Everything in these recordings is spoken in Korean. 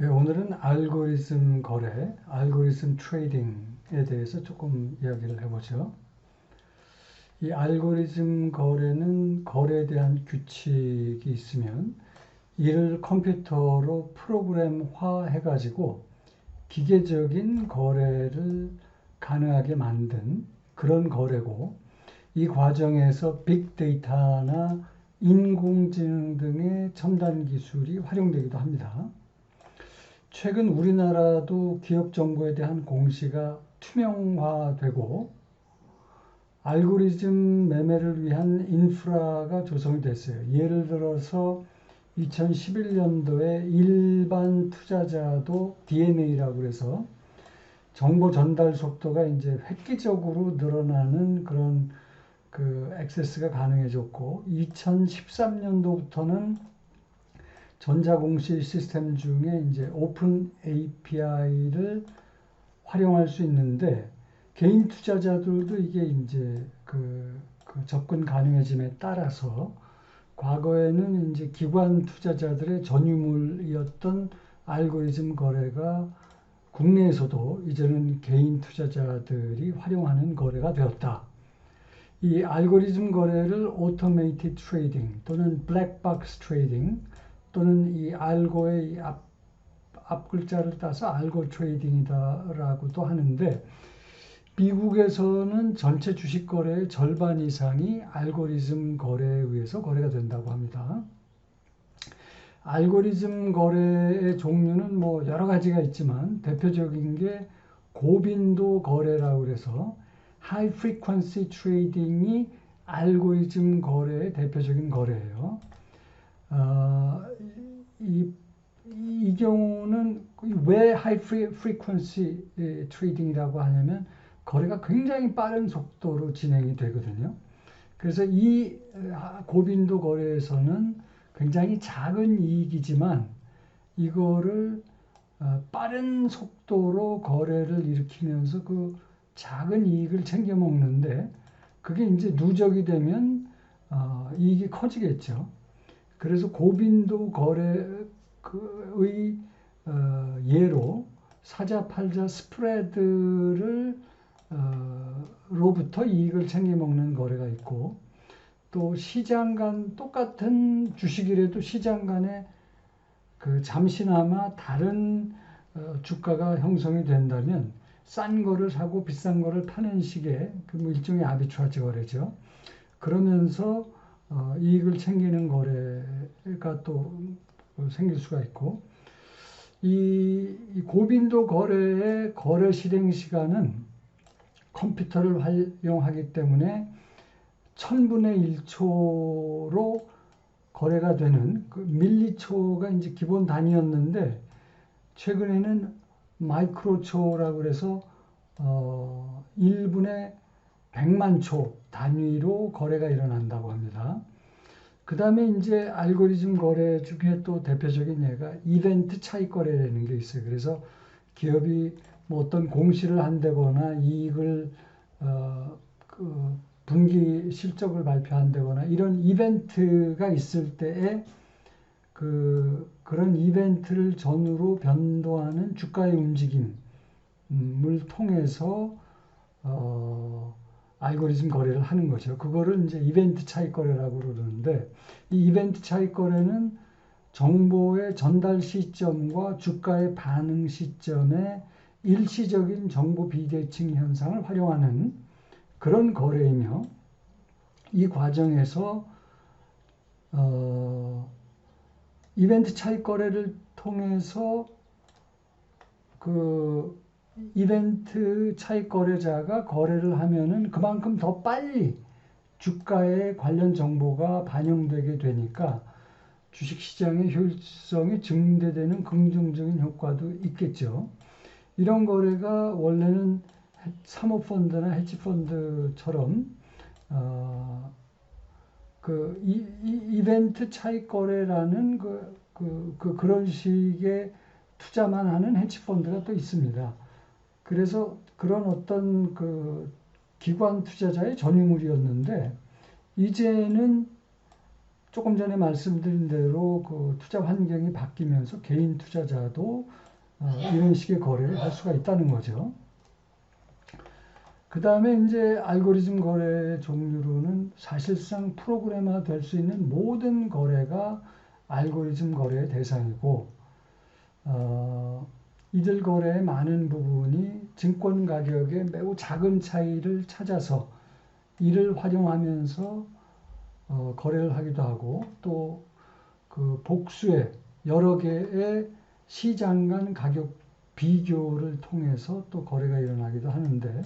예, 오늘은 알고리즘 거래, 알고리즘 트레이딩에 대해서 조금 이야기를 해보죠. 이 알고리즘 거래는 거래에 대한 규칙이 있으면 이를 컴퓨터로 프로그램화 해가지고 기계적인 거래를 가능하게 만든 그런 거래고, 이 과정에서 빅데이터나 인공지능 등의 첨단 기술이 활용되기도 합니다. 최근 우리나라도 기업 정보에 대한 공시가 투명화되고 알고리즘 매매를 위한 인프라가 조성이 됐어요. 예를 들어서 2011년도에 일반 투자자도 DNA라고 해서 정보 전달 속도가 이제 획기적으로 늘어나는 그런 액세스가 가능해졌고, 2013년도부터는 전자공시 시스템 중에 이제 오픈 API를 활용할 수 있는데, 개인 투자자들도 이게 이제 접근 가능해짐에 따라서 과거에는 이제 기관 투자자들의 전유물이었던 알고리즘 거래가 국내에서도 이제는 개인 투자자들이 활용하는 거래가 되었다. 이 알고리즘 거래를 오토메이티드 트레이딩 또는 블랙박스 트레이딩 또는 이 알고의 앞 글자를 따서 알고 트레이딩이다라고도 하는데, 미국에서는 전체 주식 거래의 절반 이상이 알고리즘 거래에 의해서 거래가 된다고 합니다. 알고리즘 거래의 종류는 뭐 여러 가지가 있지만 대표적인 게 고빈도 거래라고 해서 하이 프리퀀시 트레이딩이 알고리즘 거래의 대표적인 거래예요. 이 경우는 왜 하이 프리퀀시 트레이딩이라고 하냐면 거래가 굉장히 빠른 속도로 진행이 되거든요. 그래서 이 고빈도 거래에서는 굉장히 작은 이익이지만 이거를 빠른 속도로 거래를 일으키면서 그 작은 이익을 챙겨 먹는데, 그게 이제 누적이 되면 이익이 커지겠죠. 그래서 고빈도 거래의 예로 사자 팔자 스프레드를 로부터 이익을 챙겨 먹는 거래가 있고, 또 시장 간 똑같은 주식이라도 시장 간에 잠시나마 다른 주가가 형성이 된다면 싼 거를 사고 비싼 거를 파는 식의 뭐 일종의 아비트라지 거래죠. 그러면서 이익을 챙기는 거래가 또 생길 수가 있고, 이 고빈도 거래의 거래 실행 시간은 컴퓨터를 활용하기 때문에 1000분의 1초로 거래가 되는 밀리초가 이제 기본 단위였는데, 최근에는 마이크로초라고 해서 1분의 100만 초 단위로 거래가 일어난다고 합니다. 그 다음에 이제 알고리즘 거래 중에 또 대표적인 예가 이벤트 차익 거래라는 게 있어요. 그래서 기업이 뭐 어떤 공시를 한다거나 이익을 분기 실적을 발표한다거나 이런 이벤트가 있을 때에 그런 이벤트를 전후로 변동하는 주가의 움직임을 통해서 알고리즘 거래를 하는 거죠. 그거를 이제 이벤트 차익 거래라고 그러는데, 이 이벤트 차익 거래는 정보의 전달 시점과 주가의 반응 시점의 일시적인 정보 비대칭 현상을 활용하는 그런 거래이며, 이 과정에서 이벤트 차익 거래를 통해서 이벤트 차익 거래자가 거래를 하면은 그만큼 더 빨리 주가에 관련 정보가 반영되게 되니까 주식시장의 효율성이 증대되는 긍정적인 효과도 있겠죠. 이런 거래가 원래는 사모펀드나 헤지펀드처럼 이벤트 차익 거래라는 그런 식의 투자만 하는 헤지펀드가 또 있습니다. 그래서 그런 어떤 기관 투자자의 전유물이었는데, 이제는 조금 전에 말씀드린 대로 그 투자 환경이 바뀌면서 개인 투자자도 이런 식의 거래를 할 수가 있다는 거죠. 그 다음에 이제 알고리즘 거래 종류로는 사실상 프로그래머 될 수 있는 모든 거래가 알고리즘 거래의 대상이고, 이들 거래의 많은 부분이 증권 가격의 매우 작은 차이를 찾아서 이를 활용하면서 거래를 하기도 하고, 또 그 복수의 여러 개의 시장 간 가격 비교를 통해서 또 거래가 일어나기도 하는데,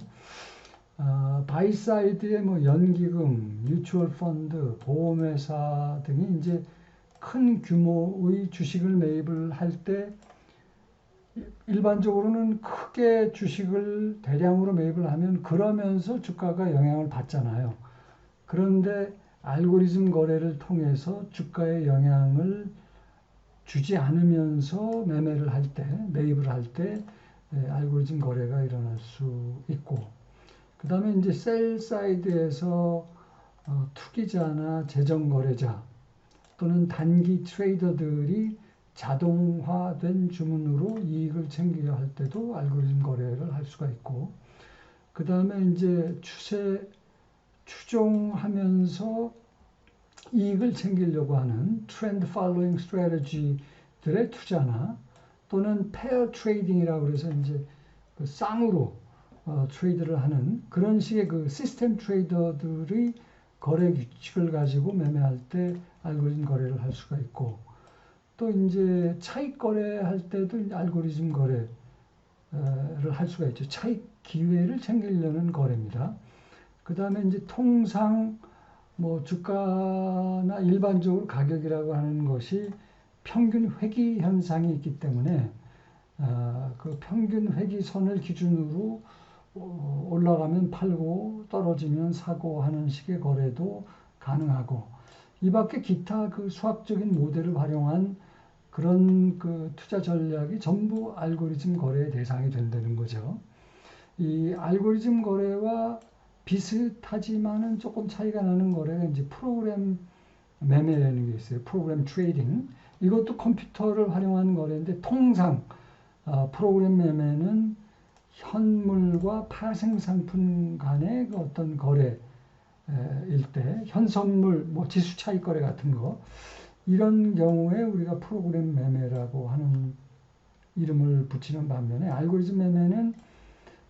바이사이드의 뭐 연기금, 뮤추얼 펀드, 보험회사 등이 이제 큰 규모의 주식을 매입을 할 때 일반적으로는 크게 주식을 대량으로 매입을 하면 그러면서 주가가 영향을 받잖아요. 그런데 알고리즘 거래를 통해서 주가에 영향을 주지 않으면서 매매를 할 때, 매입을 할 때 알고리즘 거래가 일어날 수 있고, 그 다음에 이제 셀 사이드에서 투기자나 재정 거래자 또는 단기 트레이더들이 자동화된 주문으로 이익을 챙기려 할 때도 알고리즘 거래를 할 수가 있고, 그 다음에 이제 추종하면서 이익을 챙기려고 하는 트렌드 팔로잉 스트래티지들의 투자나 또는 페어 트레이딩이라고 해서 이제 그 쌍으로 트레이드를 하는 그런 식의 그 시스템 트레이더들의 거래 규칙을 가지고 매매할 때 알고리즘 거래를 할 수가 있고, 또 이제 차익 거래할 때도 알고리즘 거래를 할 수가 있죠. 차익 기회를 챙기려는 거래입니다. 그 다음에 이제 통상 뭐 주가나 일반적으로 가격이라고 하는 것이 평균 회귀 현상이 있기 때문에 그 평균 회귀선을 기준으로 올라가면 팔고 떨어지면 사고 하는 식의 거래도 가능하고, 이 밖에 기타 그 수학적인 모델을 활용한 그런 그 투자 전략이 전부 알고리즘 거래의 대상이 된다는 거죠. 이 알고리즘 거래와 비슷하지만은 조금 차이가 나는 거래가 이제 프로그램 매매라는 게 있어요. 프로그램 트레이딩. 이것도 컴퓨터를 활용한 거래인데, 통상 프로그램 매매는 현물과 파생 상품 간의 그 어떤 거래일 때, 현선물, 뭐 지수 차익 거래 같은 거, 이런 경우에 우리가 프로그램 매매라고 하는 이름을 붙이는 반면에, 알고리즘 매매는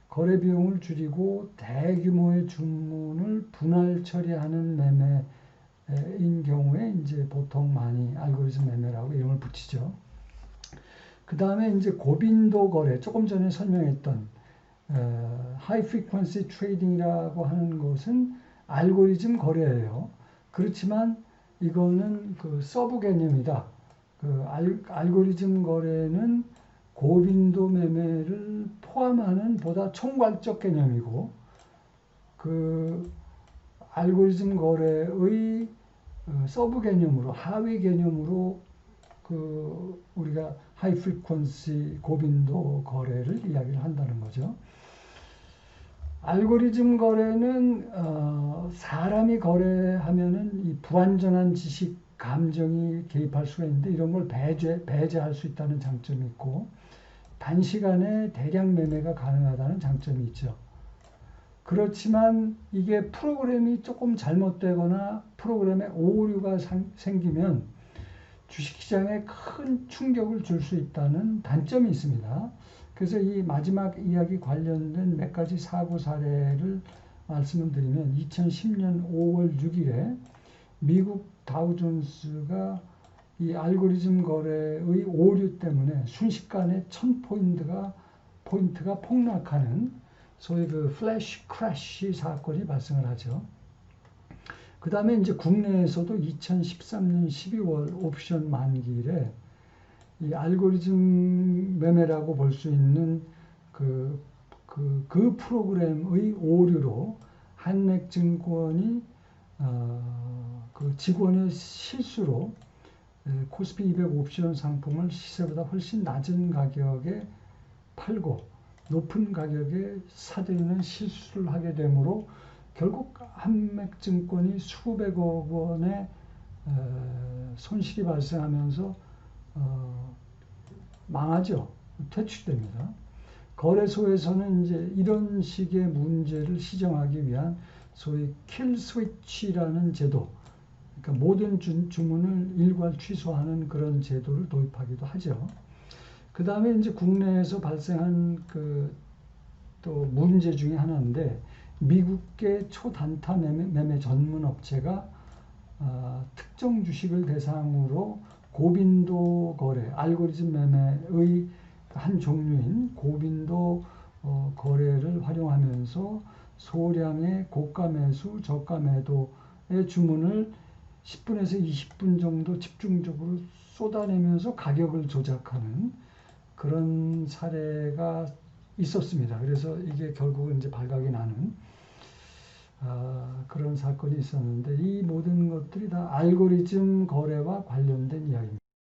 거래 비용을 줄이고 대규모의 주문을 분할 처리하는 매매인 경우에 이제 보통 많이 알고리즘 매매라고 이름을 붙이죠. 그 다음에 이제 고빈도 거래, 조금 전에 설명했던 하이 프리퀀시 트레이딩이라고 하는 것은 알고리즘 거래예요. 그렇지만 이거는 그 서브 개념이다. 그 알고리즘 거래는 고빈도 매매를 포함하는 보다 총괄적 개념이고, 그 알고리즘 거래의 서브 개념으로, 하위 개념으로 그 우리가 하이 프리퀀시 고빈도 거래를 이야기를 한다는 거죠. 알고리즘 거래는 사람이 거래하면은 이 불완전한 지식, 감정이 개입할 수가 있는데, 이런 걸 배제할 수 있다는 장점이 있고, 단시간에 대량 매매가 가능하다는 장점이 있죠. 그렇지만 이게 프로그램이 조금 잘못되거나 프로그램에 오류가 생기면 주식시장에 큰 충격을 줄 수 있다는 단점이 있습니다. 그래서 이 마지막 이야기 관련된 몇 가지 사고 사례를 말씀을 드리면, 2010년 5월 6일에 미국 다우존스가 이 알고리즘 거래의 오류 때문에 순식간에 1000포인트가 폭락하는 소위 그 플래시 크래시 사건이 발생을 하죠. 그 다음에 이제 국내에서도 2013년 12월 옵션 만기일에 이 알고리즘 매매라고 볼 수 있는 그 프로그램의 오류로 한맥증권이 그 직원의 실수로 코스피 200 옵션 상품을 시세보다 훨씬 낮은 가격에 팔고 높은 가격에 사들이는 실수를 하게 되므로 결국 한맥증권이 수백억 원의 손실이 발생하면서 망하죠. 퇴출됩니다. 거래소에서는 이제 이런 식의 문제를 시정하기 위한 소위 킬 스위치라는 제도, 그러니까 모든 주문을 일괄 취소하는 그런 제도를 도입하기도 하죠. 그 다음에 이제 국내에서 발생한 또 문제 중에 하나인데, 미국계 초단타 매매 전문 업체가 특정 주식을 대상으로 고빈도 거래, 알고리즘 매매의 한 종류인 고빈도 거래를 활용하면서 소량의 고가 매수, 저가 매도의 주문을 10분에서 20분 정도 집중적으로 쏟아내면서 가격을 조작하는 그런 사례가 있었습니다. 그래서 이게 결국은 이제 발각이 나는 그런 사건이 있었는데, 이 모든 것들이 다 알고리즘 거래와 관련된 이야기입니다.